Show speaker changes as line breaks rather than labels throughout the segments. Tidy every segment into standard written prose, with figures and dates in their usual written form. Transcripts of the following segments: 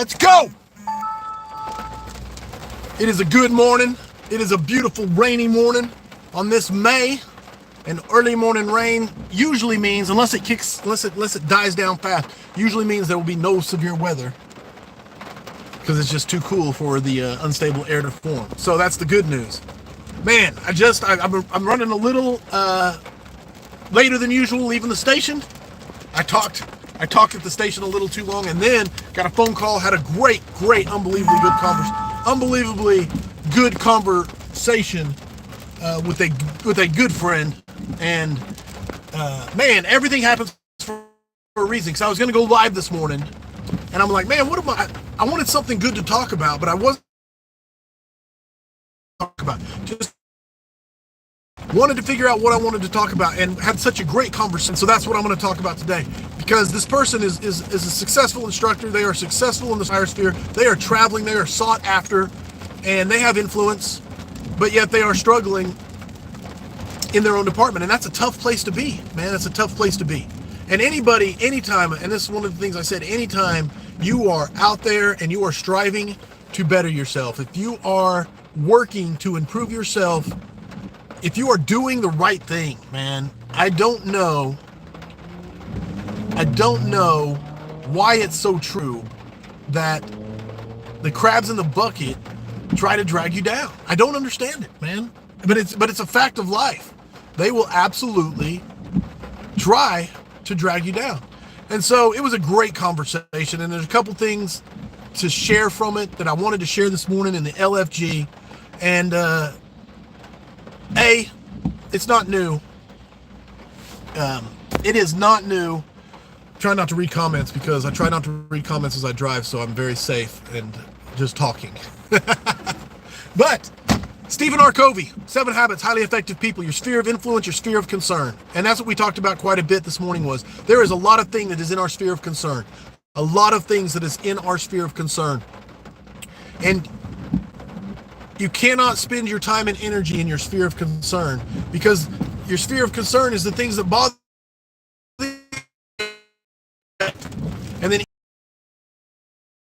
Let's go! It is a good morning. It is a beautiful rainy morning on this May. And early morning rain usually means, unless it dies down fast, usually means there will be no severe weather because it's just too cool for the unstable air to form. So that's the good news. Man, I'm running a little later than usual leaving the station. I talked at the station a little too long, and then got a phone call, had a great, unbelievably good conversation with a good friend. And man, everything happens for a reason. Because I was going to go live this morning, and I'm like, man, I wanted something good to talk about, but I wasn't talk about. Just wanted to figure out what I wanted to talk about, and had such a great conversation. So that's what I'm going to talk about today, because this person is a successful instructor. They are successful in the higher sphere. They are traveling. They are sought after, and they have influence, but yet they are struggling in their own department. And that's a tough place to be, man. That's a tough place to be. And anybody, anytime, and this is one of the things I said, anytime you are out there and you are striving to better yourself, if you are working to improve yourself, if you are doing the right thing, man, I don't know why it's so true that the crabs in the bucket try to drag you down. I don't understand it, man. But it's a fact of life. They will absolutely try to drag you down. And so it was a great conversation, and there's a couple things to share from it that I wanted to share this morning in the LFG. And it's not new. It is not new. Try not to read comments, because I try not to read comments as I drive, so I'm very safe and just talking. But Stephen R. Covey, 7 Habits, Highly Effective People, your sphere of influence, your sphere of concern. And that's what we talked about quite a bit this morning. Was there is a lot of things that is in our sphere of concern. A lot of things that is in our sphere of concern. And you cannot spend your time and energy in your sphere of concern, because your sphere of concern is the things that bother you. And then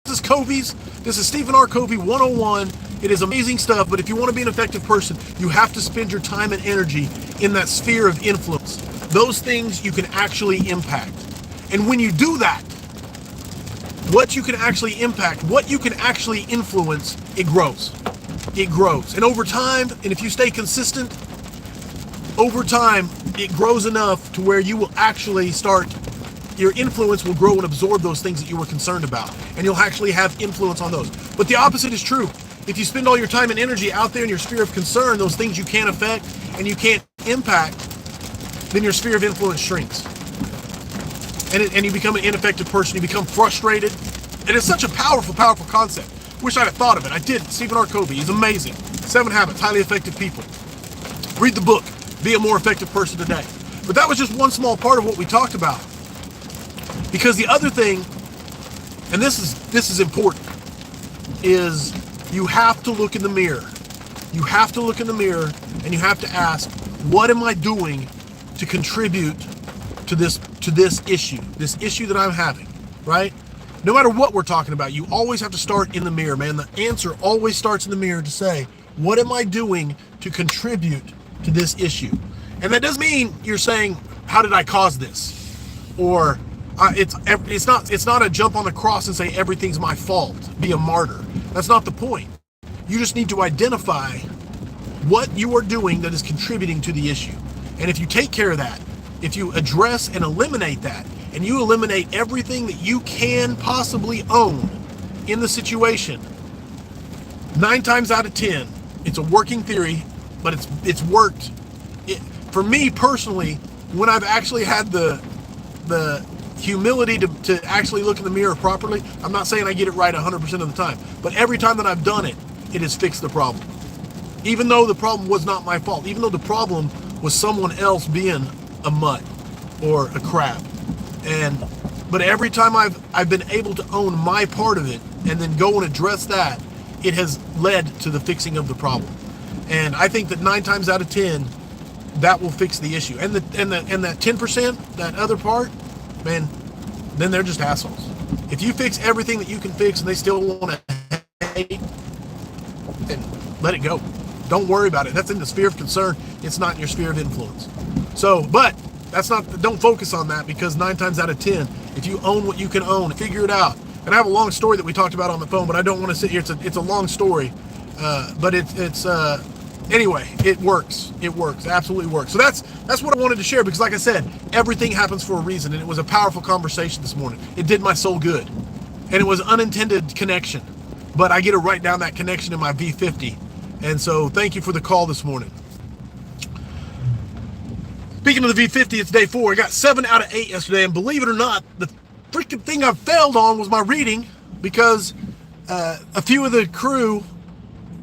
this is Stephen R. Covey 101. It is amazing stuff, but if you want to be an effective person, you have to spend your time and energy in that sphere of influence. Those things you can actually impact. And when you do that, what you can actually impact, what you can actually influence, it grows. It grows. And over time, and if you stay consistent, over time, it grows enough to where you will actually your influence will grow and absorb those things that you were concerned about. And you'll actually have influence on those. But the opposite is true. If you spend all your time and energy out there in your sphere of concern, those things you can't affect and you can't impact, then your sphere of influence shrinks. And you become an ineffective person. You become frustrated. And it's such a powerful concept. Wish I'd have thought of it. I didn't. Stephen R. Covey, he's amazing. 7 Habits, Highly Effective People. Read the book. Be a more effective person today. But that was just one small part of what we talked about. Because the other thing, and this is important, is you have to look in the mirror. You have to look in the mirror, and you have to ask, what am I doing to contribute to this issue that I'm having, right? No matter what we're talking about, you always have to start in the mirror, man. The answer always starts in the mirror to say, what am I doing to contribute to this issue? And that doesn't mean you're saying, how did I cause this? Or it's not a jump on the cross and say everything's my fault, be a martyr. That's not the point. You just need to identify what you are doing that is contributing to the issue. And if you take care of that, if you address and eliminate that, and you eliminate everything that you can possibly own in the situation, 9 times out of 10, it's a working theory, but it's worked. For me personally, when I've actually had the humility to actually look in the mirror properly, I'm not saying I get it right 100% of the time, but every time that I've done it, it has fixed the problem. Even though the problem was not my fault, even though the problem was someone else being a mutt or a crab. But every time I've been able to own my part of it and then go and address that, it has led to the fixing of the problem. And I think that 9 times out of 10, that will fix the issue. And that 10%, that other part, man, then they're just assholes. If you fix everything that you can fix and they still want to hate, then let it go. Don't worry about it. That's in the sphere of concern. It's not in your sphere of influence. So, but that's not, don't focus on that, because 9 times out of 10, if you own what you can own, figure it out. And I have a long story that we talked about on the phone, but I don't want to sit here. It's a long story, but anyway, it works. It works. Absolutely works. So that's what I wanted to share, because like I said, everything happens for a reason, and it was a powerful conversation this morning. It did my soul good, and it was unintended connection, but I get to write down that connection in my V50. And so thank you for the call this morning. Speaking of the V50, it's day 4. I got 7 out of 8 yesterday, and believe it or not, the freaking thing I failed on was my reading, because a few of the crew,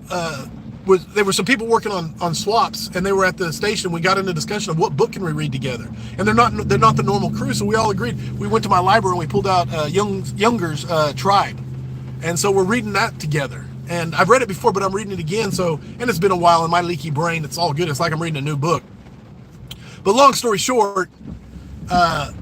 there were some people working on swaps, and they were at the station. We got into a discussion of what book can we read together, and they're not the normal crew, so we all agreed. We went to my library and we pulled out Younger's Tribe, and so we're reading that together. And I've read it before, but I'm reading it again. So, and it's been a while in my leaky brain. It's all good. It's like I'm reading a new book. But long story short, we're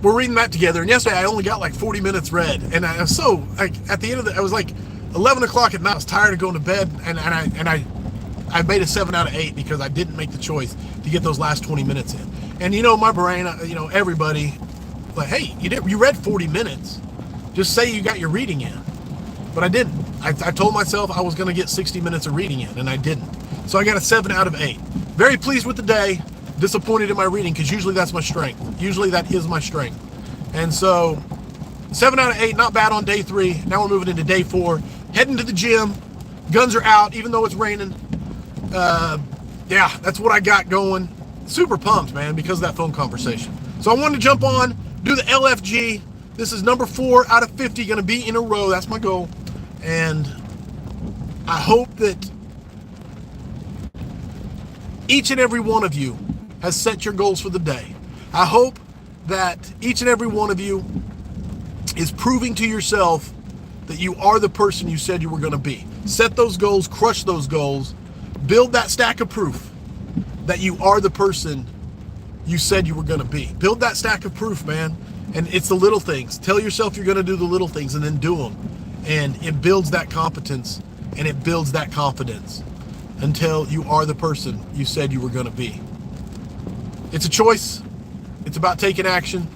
reading that together. And yesterday I only got like 40 minutes read. And I was so, like, at the end of it, I was like 11 o'clock at night. I was tired of going to bed. And I made a 7 out of 8 because I didn't make the choice to get those last 20 minutes in. And you know, my brain, everybody, like, hey, you read 40 minutes. Just say you got your reading in. But I didn't. I told myself I was going to get 60 minutes of reading in, and I didn't. So I got a 7 out of 8. Very pleased with the day. Disappointed in my reading, because usually that's my strength. Usually that is my strength. And so 7 out of 8, not bad on day 3. Now we're moving into day 4. Heading to the gym. Guns are out, even though it's raining. Yeah, that's what I got going. Super pumped, man, because of that phone conversation. So I wanted to jump on, do the LFG. This is number 4 out of 50, going to be in a row. That's my goal. And I hope that each and every one of you has set your goals for the day. I hope that each and every one of you is proving to yourself that you are the person you said you were going to be. Set those goals, crush those goals, build that stack of proof that you are the person you said you were going to be. Build that stack of proof, man. And it's the little things. Tell yourself you're going to do the little things and then do them. And it builds that competence and it builds that confidence until you are the person you said you were going to be. It's a choice. It's about taking action.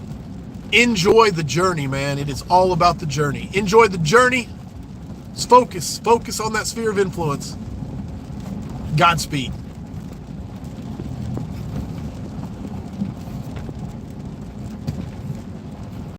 Enjoy the journey, man. It is all about the journey. Enjoy the journey. Focus on that sphere of influence. Godspeed.